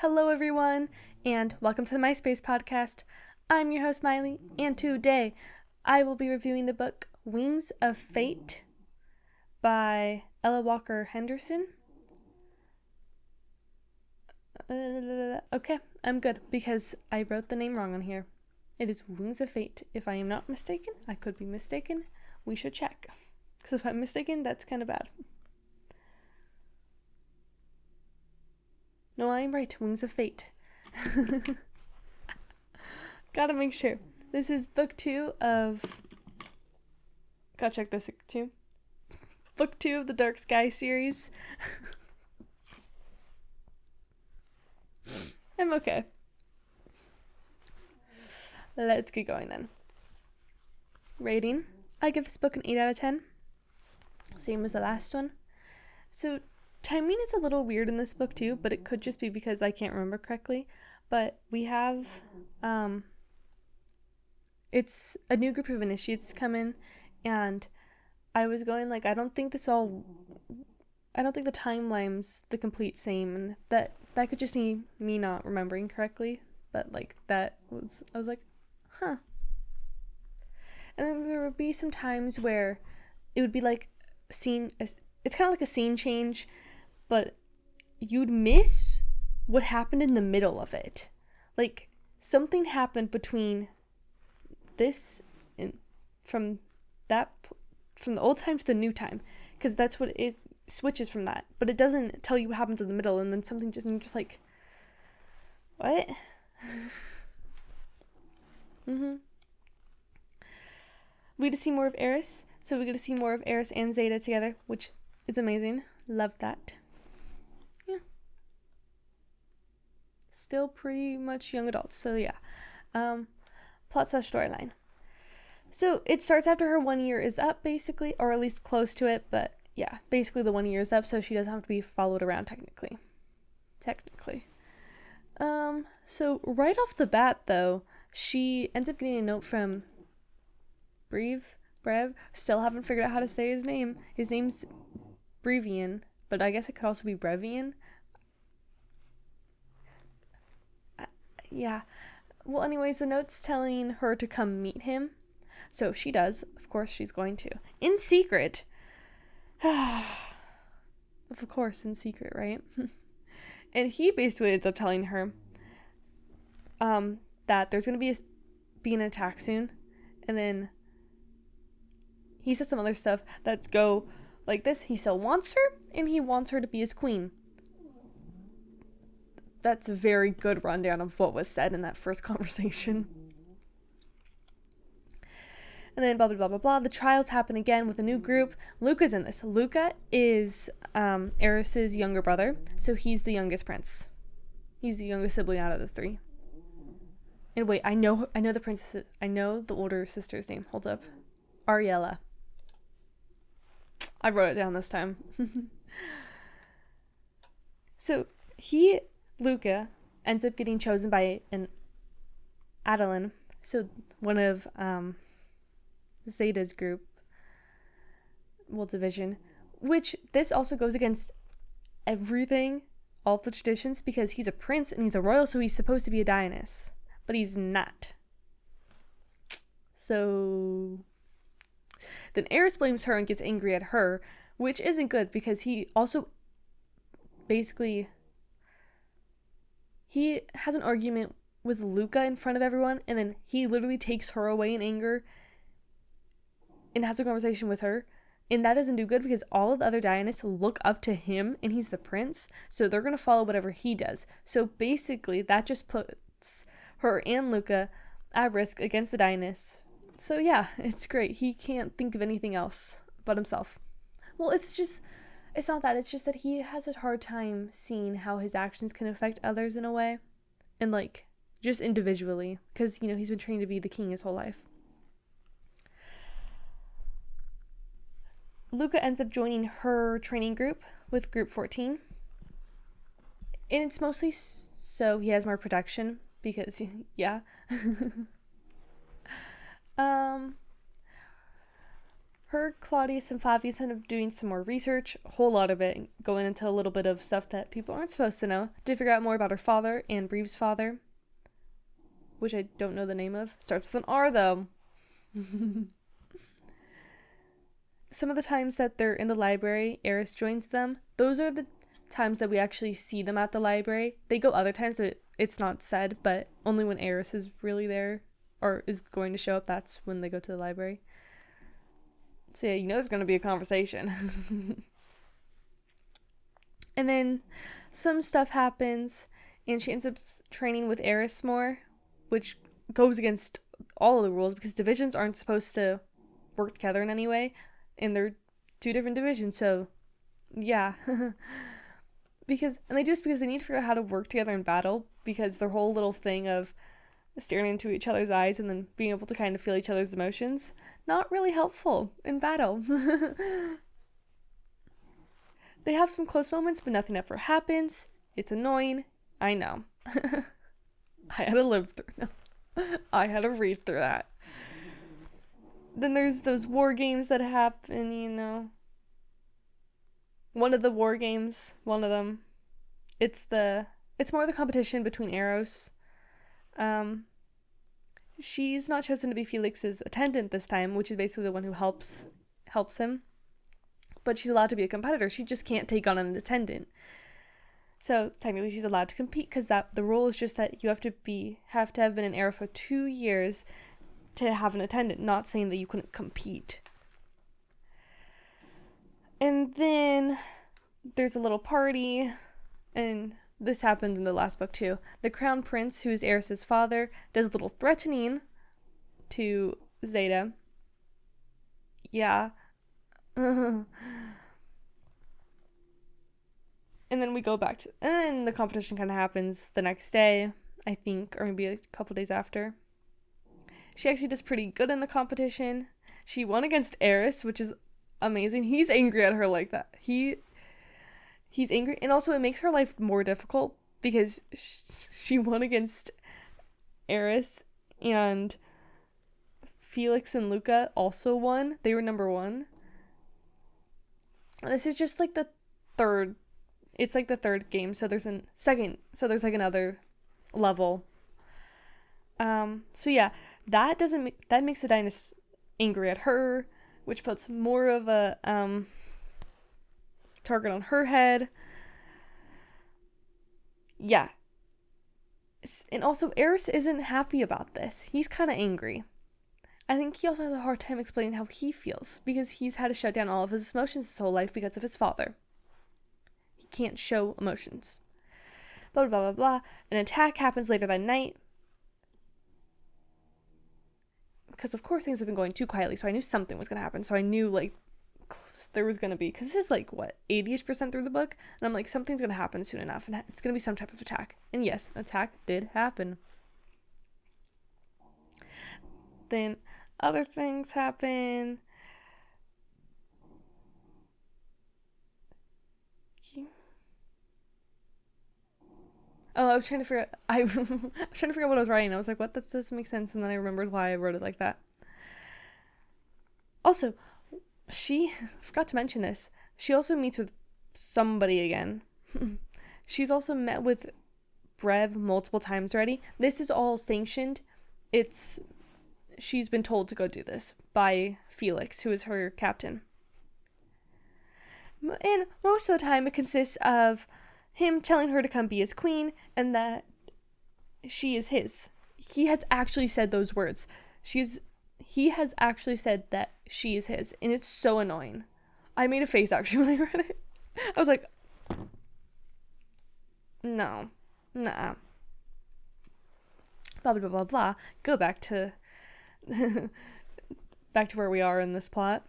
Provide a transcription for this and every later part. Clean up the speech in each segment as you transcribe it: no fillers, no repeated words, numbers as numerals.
Hello, everyone, and welcome to the MySpace podcast. I'm your host, Miley, and today I will be reviewing the book Wings of Fate by Ella Walker Henderson. Okay, I'm good because I wrote the name wrong on here. It is Wings of Fate. If I am not mistaken, I could be mistaken. We should check. Because if I'm mistaken, that's kind of bad. No, I am right. Wings of Fate. Gotta make sure. This is book 2 of... Gotta check this too. Book 2 of the Dark Sky series. I'm okay. Let's get going then. Rating. I give this book an 8 out of 10. Same as the last one. So, timing is a little weird in this book too, but it could just be because I can't remember correctly. But we have, it's a new group of initiates come in, and I was going like, I don't think the timeline's the complete same, and that could just be me not remembering correctly, but like I was like, huh. And then there would be some times where it would be like it's kind of like a scene change, but you'd miss what happened in the middle of it. Like, something happened between this and from the old time to the new time, because that's what it switches from that, but it doesn't tell you what happens in the middle, and then something just, and you're just like, what? We get to see more of Eris, so we get to see more of Eris and Zeta together, which is amazing. Love that. Yeah. Still pretty much young adults, so yeah. Plot/storyline. So it starts after her 1 year is up, basically, or at least close to it, but yeah, basically the 1 year is up, so she doesn't have to be followed around technically. So right off the bat, though, she ends up getting a note from Brev. Still haven't figured out how to say his name. His name's Brevian, but I guess it could also be Brevian. Yeah. Well, anyways, the note's telling her to come meet him. So she does. Of course she's going to. In secret. Of course, in secret, right? And he basically ends up telling her that there's going to be an attack soon. And then he says some other stuff that go like this. He still wants her, and he wants her to be his queen. That's a very good rundown of what was said in that first conversation. And then blah, blah, blah, blah, blah. The trials happen again with a new group. Luca's in this. Luca is Eris's younger brother, so he's the youngest prince. He's the youngest sibling out of the 3. And wait, I know the princess. I know the older sister's name. Hold up. Ariella. I wrote it down this time. So Luca ends up getting chosen by an Adeline, so one of Zeta's group, division, which this also goes against everything, all the traditions, because he's a prince and he's a royal, so he's supposed to be a Dionysus, but he's not. So then Eris blames her and gets angry at her, which isn't good, because he also basically he has an argument with Luca in front of everyone, and then he literally takes her away in anger and has a conversation with her, and that doesn't do good because all of the other Dionysus look up to him, and he's the prince, so they're going to follow whatever he does. So basically that just puts her and Luca at risk against the Dionysus. So yeah, it's great. He can't think of anything else but himself. Well, it's not that. It's just that he has a hard time seeing how his actions can affect others in a way. And like, just individually. Because, he's been trained to be the king his whole life. Luca ends up joining her training group with group 14. And it's mostly so he has more protection. Because, yeah. her, Claudius, and Flavius end up doing some more research, a whole lot of it, going into a little bit of stuff that people aren't supposed to know, to figure out more about her father and Breve's father, which I don't know the name of. Starts with an R, though. Some of the times that they're in the library, Eris joins them. Those are the times that we actually see them at the library. They go other times, but it's not said, but only when Eris is really there, or is going to show up, that's when they go to the library. So yeah, you know there's going to be a conversation. And then some stuff happens, and she ends up training with Eris more, which goes against all of the rules, because divisions aren't supposed to work together in any way, and they're two different divisions, so yeah. And they do this because they need to figure out how to work together in battle, because their whole little thing of staring into each other's eyes and then being able to kind of feel each other's emotions, not really helpful in battle. They have some close moments, but nothing ever happens. It's annoying. I know. I had to live through them. I had to read through that. Then there's those war games that happen, you know. One of the war games, one of them, it's more the competition between Eros. She's not chosen to be Felix's attendant this time, which is basically the one who helps him. But she's allowed to be a competitor. She just can't take on an attendant. So technically she's allowed to compete, because the rule is just that you have to have been an Ero for 2 years to have an attendant, not saying that you couldn't compete. And then there's a little party, and this happened in the last book too. The Crown Prince, who is Eris's father, does a little threatening to Zeta. Yeah. And then we go back to, and then the competition kind of happens the next day, I think, or maybe a couple days after. She actually does pretty good in the competition. She won against Eris, which is amazing. He's angry at her like that. He's angry, and also it makes her life more difficult, because she won against Eris, and Felix and Luca also won. They were number 1. This is just like the third. It's like the third game, so there's like another level. So yeah, that makes the Dynas angry at her, which puts more of a target on her head. Yeah. And also, Eris isn't happy about this. He's kind of angry. I think he also has a hard time explaining how he feels, because he's had to shut down all of his emotions his whole life because of his father. He can't show emotions. Blah, blah, blah, blah. An attack happens later that night. Because, of course, things have been going too quietly, so I knew something was going to happen. So I knew, like, there was going to be, because this is, like, what, 80-ish% through the book? And I'm like, something's going to happen soon enough, and it's going to be some type of attack. And yes, an attack did happen. Then other things happen. Oh, I was trying to figure out what I was writing. I was like, what? That doesn't make sense. And then I remembered why I wrote it like that. Also, I forgot to mention this. She also meets with somebody again. She's also met with Brev multiple times already. This is all sanctioned. She's been told to go do this by Felix, who is her captain. And most of the time it consists of him telling her to come be his queen, and that she is his. He has actually said those words. He has actually said that she is his, and it's so annoying. I made a face actually when I read it. I was like, no, nah. Blah, blah, blah, blah, blah. Go back to where we are in this plot.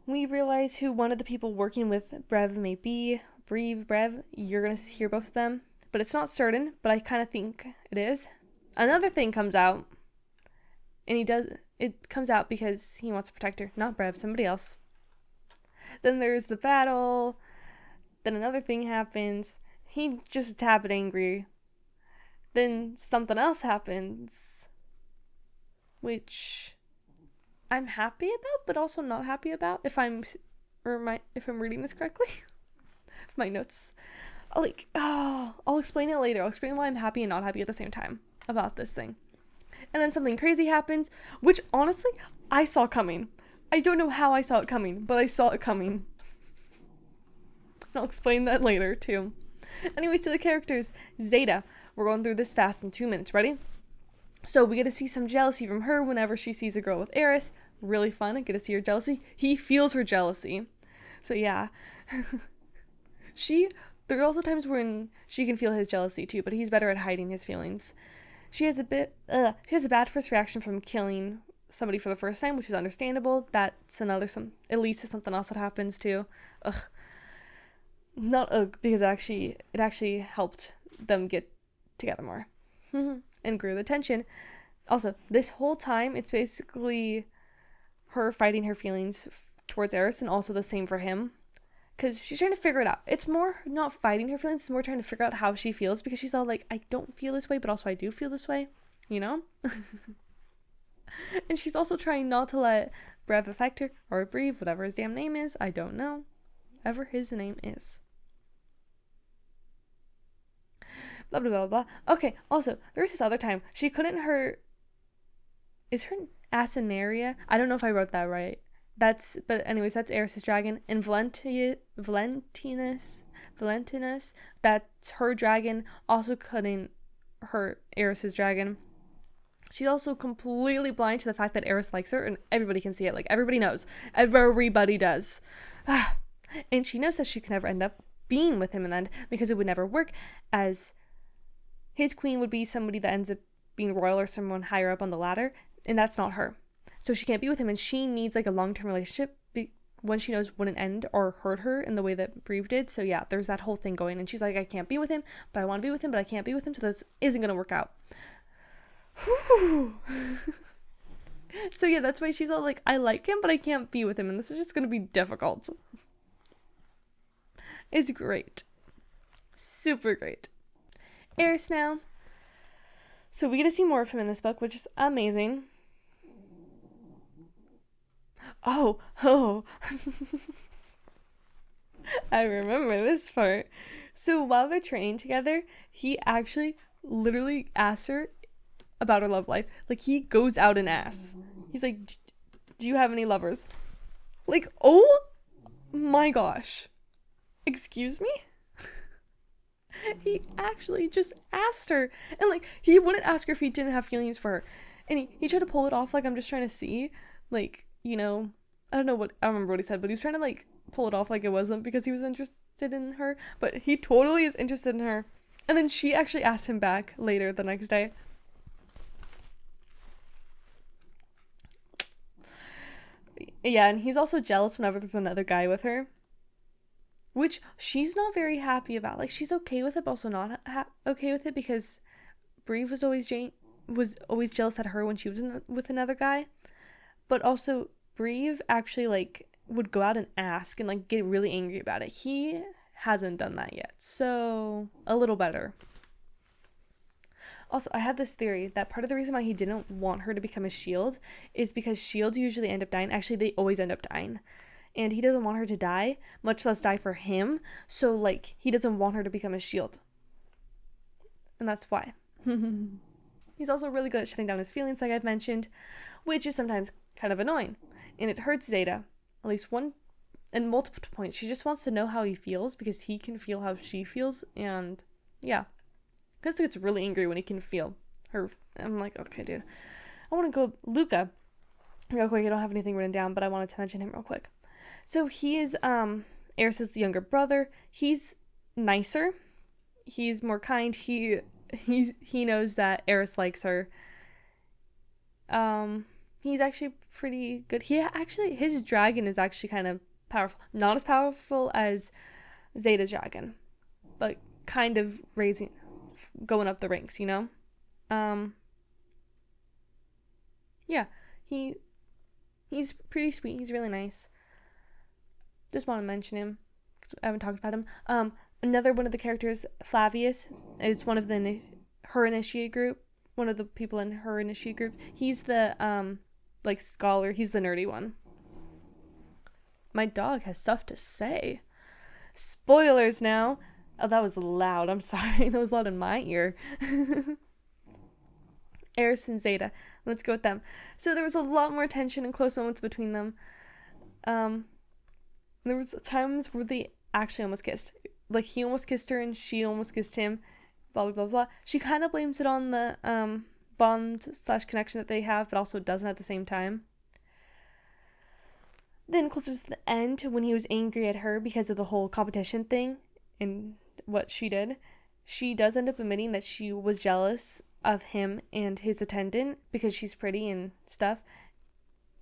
We realize who one of the people working with Brev may be. Brev, you're going to hear both of them. But it's not certain, but I kind of think it is. Another thing comes out. And it comes out because he wants to protect her. Not Brev, somebody else. Then there's the battle. Then another thing happens. He just a tad bit angry. Then something else happens. Which I'm happy about, but also not happy about, if I'm reading this correctly. My notes. I'll explain it later. I'll explain why I'm happy and not happy at the same time about this thing. And then something crazy happens, which honestly, I saw coming. I don't know how I saw it coming, but I saw it coming. I'll explain that later, too. Anyways, to the characters. Zeta. We're going through this fast in 2 minutes. Ready? So we get to see some jealousy from her whenever she sees a girl with Eris. Really fun. I get to see her jealousy. He feels her jealousy. So yeah. There are also times when she can feel his jealousy too, but he's better at hiding his feelings. She has a bad first reaction from killing somebody for the first time, which is understandable. That's it leads to something else that happens too. Not because it actually helped them get together more and grew the tension. Also, this whole time it's basically her fighting her feelings towards Eris, and also the same for him, because she's trying to figure it out. It's more not fighting her feelings, it's more trying to figure out how she feels, because she's all like, I don't feel this way, but also I do feel this way, you know? And she's also trying not to let Brev affect her, or Breve, whatever his damn name is. I don't know. Whatever his name is. Blah, blah, blah, blah. Okay, also, there was this other time. She couldn't Is her Asinaria? I don't know if I wrote that right. But anyways, that's Eris's dragon. And Valentinus, that's her dragon, also couldn't hurt Eris's dragon. She's also completely blind to the fact that Eris likes her, and everybody can see it. Like, everybody knows. Everybody does. And she knows that she can never end up being with him in the end, because it would never work, as his queen would be somebody that ends up being royal or someone higher up on the ladder, and that's not her. So she can't be with him, and she needs like a long-term relationship when she knows wouldn't end or hurt her in the way that Breve did. So yeah, there's that whole thing going, and she's like, I can't be with him, but I want to be with him, but I can't be with him, so this isn't going to work out. So yeah, that's why she's all like, I like him, but I can't be with him, and this is just going to be difficult. It's great. Super great. Eris now. So we get to see more of him in this book, which is amazing. Oh. I remember this part. So while they're training together, he actually literally asks her about her love life. Like, he goes out and asks. He's like, do you have any lovers? Like, oh my gosh. Excuse me? He actually just asked her. And like, he wouldn't ask her if he didn't have feelings for her. And he tried to pull it off like, I'm just trying to see. Like, you know, I don't remember what he said, but he was trying to like pull it off like it wasn't because he was interested in her. But he totally is interested in her. And then she actually asked him back later the next day. Yeah, and he's also jealous whenever there's another guy with her, which she's not very happy about. Like, she's okay with it, but also not okay with it, because Breve was always jealous at her when she was with another guy. But also, Breve actually like would go out and ask and like get really angry about it. He hasn't done that yet, so a little better. Also, I had this theory that part of the reason why he didn't want her to become a shield is because shields usually end up dying. Actually, they always end up dying. And he doesn't want her to die, much less die for him. So, like, he doesn't want her to become a shield. And that's why. He's also really good at shutting down his feelings, like I've mentioned, which is sometimes kind of annoying. And it hurts Zeta, at least one, and multiple points. She just wants to know how he feels because he can feel how she feels. And, yeah. Chris gets really angry when he can feel her. I'm like, okay, dude. I want to go Luca real quick. I don't have anything written down, but I wanted to mention him real quick. So he is Eris's younger brother. He's nicer. He's more kind. He knows that Eris likes her. He's actually pretty good. His dragon is actually kind of powerful. Not as powerful as Zeta's dragon, but kind of going up the ranks, you know? Yeah, he's pretty sweet. He's really nice. Just want to mention him, because I haven't talked about him. Another one of the characters, Flavius, is one of her initiate group. One of the people in her initiate group. He's the like scholar. He's the nerdy one. My dog has stuff to say. Spoilers now. Oh, that was loud. I'm sorry. That was loud in my ear. Eris and Zeta. Let's go with them. So there was a lot more tension and close moments between them. There was times where they actually almost kissed. Like, he almost kissed her and she almost kissed him. Blah, blah, blah, blah. She kind of blames it on the bond/connection that they have, but also doesn't at the same time. Then closer to the end, when he was angry at her because of the whole competition thing and what she did, she does end up admitting that she was jealous of him and his attendant because she's pretty and stuff.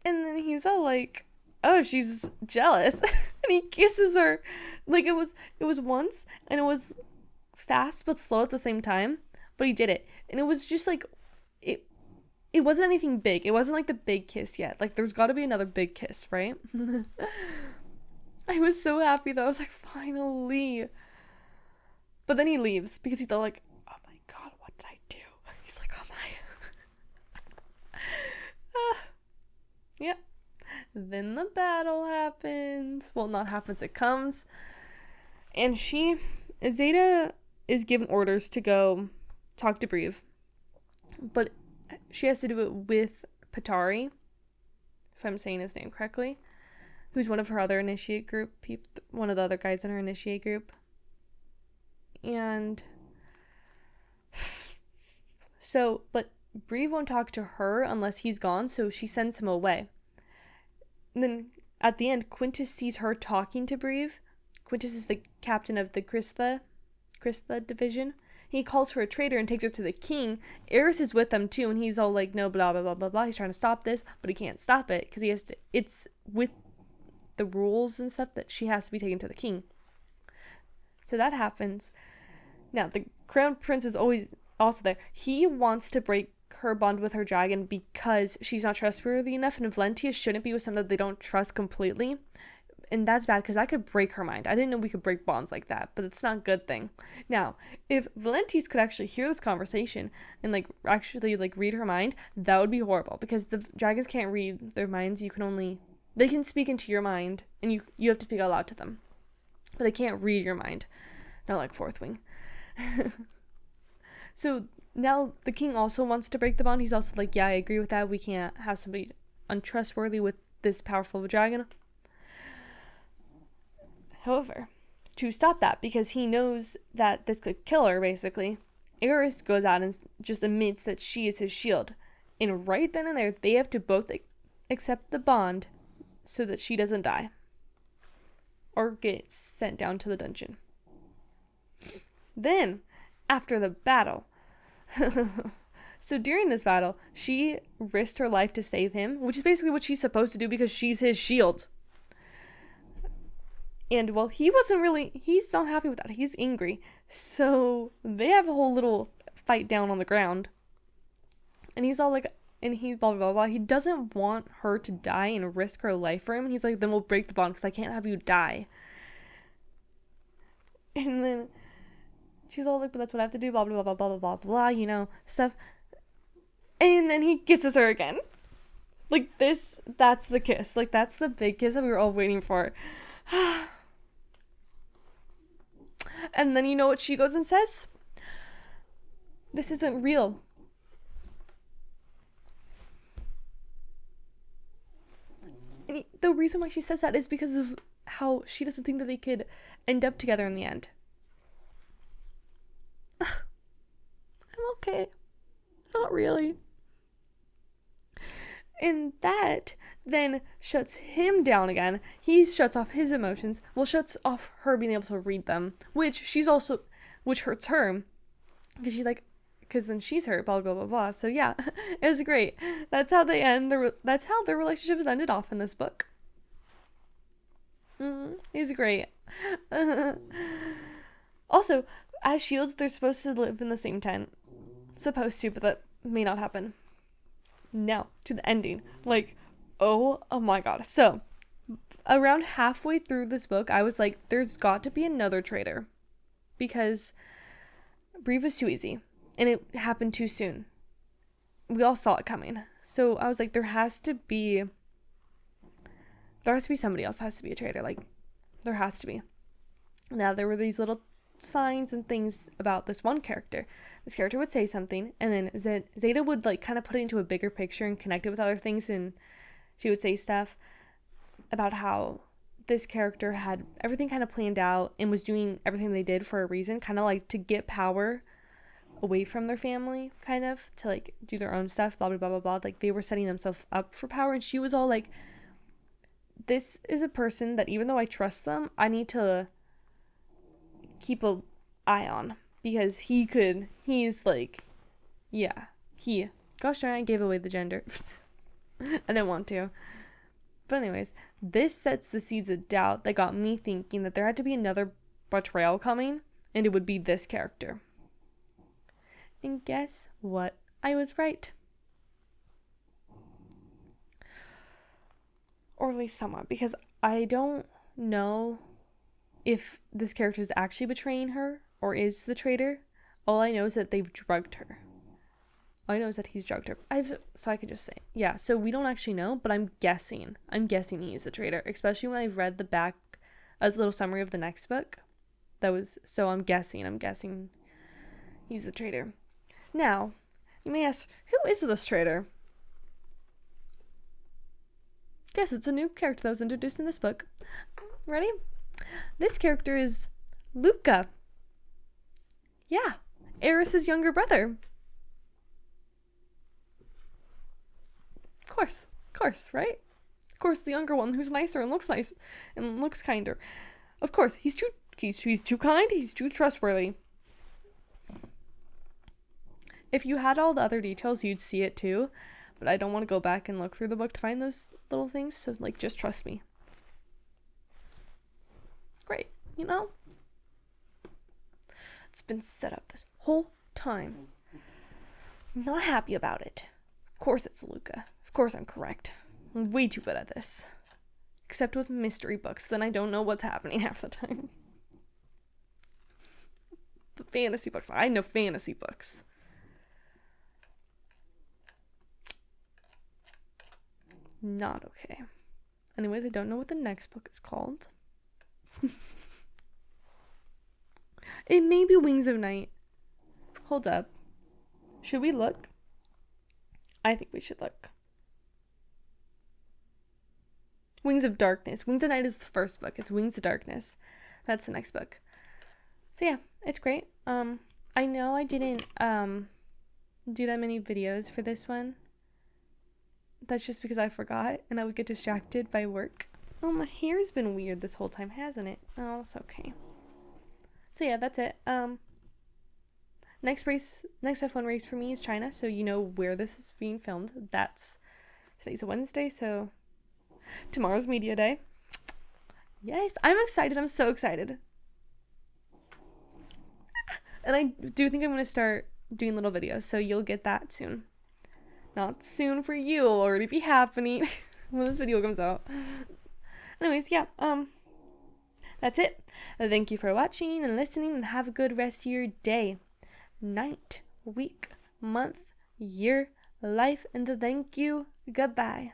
And then he's all like, oh, she's jealous. And he kisses her. Like, it was once, and it was fast but slow at the same time, but he did it. And it was just like, it wasn't anything big. It wasn't like the big kiss yet. Like, there's got to be another big kiss, right? I was so happy though. I was like, finally. But then he leaves because he's all like, oh my god, what did I do? He's like, oh my. Yeah. Then the battle happens. Well, not happens, it comes. And Zeta is given orders to go talk to Breve. But she has to do it with Patari, if I'm saying his name correctly, who's one of her other initiate group, one of the other guys in her initiate group. And so, but Breve won't talk to her unless he's gone, so she sends him away. And then at the end, Quintus sees her talking to Breve. Quintus is the captain of the Krista division. He calls her a traitor and takes her to the king. Eris is with them too, and he's all like, no, blah, blah, blah, blah, blah. He's trying to stop this, but he can't stop it because it's with the rules and stuff that she has to be taken to the king. So that happens. Now, the crown prince is always also there. He wants to break her bond with her dragon because she's not trustworthy enough, and Valentia shouldn't be with someone that they don't trust completely. And that's bad because that could break her mind. I didn't know we could break bonds like that, but it's not a good thing. Now, if Valentius could actually hear this conversation and actually read her mind, that would be horrible because the dragons can't read their minds. They can speak into your mind and you have to speak out loud to them, but they can't read your mind. Not like Fourth Wing. So now the king also wants to break the bond. He's also like, yeah, I agree with that. We can't have somebody untrustworthy with this powerful of a dragon. However, to stop that, because he knows that this could kill her, basically, Eris goes out and just admits that she is his shield. And right then and there, they have to both accept the bond so that she doesn't die. Or get sent down to the dungeon. Then, after the battle... So during this battle, she risked her life to save him, which is basically what she's supposed to do because she's his shield. And, well, he's not happy with that. He's angry. So they have a whole little fight down on the ground. And he's all like, and he blah, blah, blah, blah. He doesn't want her to die and risk her life for him. And he's like, then we'll break the bond because I can't have you die. And then she's all like, but that's what I have to do, blah, blah, blah, blah, blah, blah, blah, stuff. And then he kisses her again. That's the kiss. That's the big kiss that we were all waiting for. And then you know what she goes and says? This isn't real. And the reason why she says that is because of how she doesn't think that they could end up together in the end. I'm okay. Not really. And that then shuts him down again. He shuts off his emotions. Well, shuts off her being able to read them, which hurts her. Because then she's hurt, blah, blah, blah, blah. So yeah, it was great. That's how they end. That's how their relationship is ended off in this book. He's great. Also, as shields, they're supposed to live in the same tent. Supposed to, but that may not happen. Now, to the ending. Oh my god. So, around halfway through this book, I was like, there's got to be another traitor. Because Breve was too easy. And it happened too soon. We all saw it coming. So I was like, there has to be somebody else, has to be a traitor. Like, there has to be. Now, there were these little signs and things about this one character. This character would say something, and then Zeta would like kind of put it into a bigger picture and connect it with other things, and she would say stuff about how this character had everything kind of planned out and was doing everything they did for a reason, kind of like to get power away from their family, kind of to like do their own stuff, blah blah blah blah blah. Like, they were setting themselves up for power, and she was all like, this is a person that even though I trust them, I need to keep an eye on, because gosh darn, I gave away the gender. I didn't want to. But anyways, this sets the seeds of doubt that got me thinking that there had to be another betrayal coming, and it would be this character. And guess what? I was right. Or at least somewhat, because I don't know if this character is actually betraying her or is the traitor. All I know is that they've drugged her. All I know is that he's drugged her. So I could just say, yeah, so we don't actually know, but I'm guessing he is a traitor, especially when I've read the back, as a little summary of the next book. So I'm guessing he's the traitor. Now, you may ask, who is this traitor? Guess it's a new character that was introduced in this book. Ready? This character is Luca. Yeah, Eris's younger brother. Of course, right? Of course, the younger one who's nicer and looks nice and looks kinder. Of course, he's too kind, he's too trustworthy. If you had all the other details, you'd see it too, but I don't want to go back and look through the book to find those little things, so like, just trust me. Great, you know? It's been set up this whole time. I'm not happy about it. Of course it's Luca. Of course I'm correct. I'm way too good at this. Except with mystery books, then I don't know what's happening half the time. But fantasy books, I know fantasy books. Not okay. Anyways, I don't know what the next book is called. It may be Wings of Night. Hold up. Should we look? I think we should look. Wings of Darkness. Wings of Night is the first book. It's Wings of Darkness. That's the next book. So yeah, it's great. I know I didn't do that many videos for this one. That's just because I forgot and I would get distracted by work. Oh, my hair's been weird this whole time, hasn't it? Oh, it's okay. So yeah, that's it. Next F1 race for me is China, so you know where this is being filmed. Today's a Wednesday, so tomorrow's media day. Yes, I'm excited. I'm so excited. And I do think I'm going to start doing little videos, so you'll get that soon. Not soon for you, it'll already be happening when this video comes out. Anyways, yeah, that's it. Thank you for watching and listening, and have a good rest of your day, night, week, month, year, life, and thank you. Goodbye.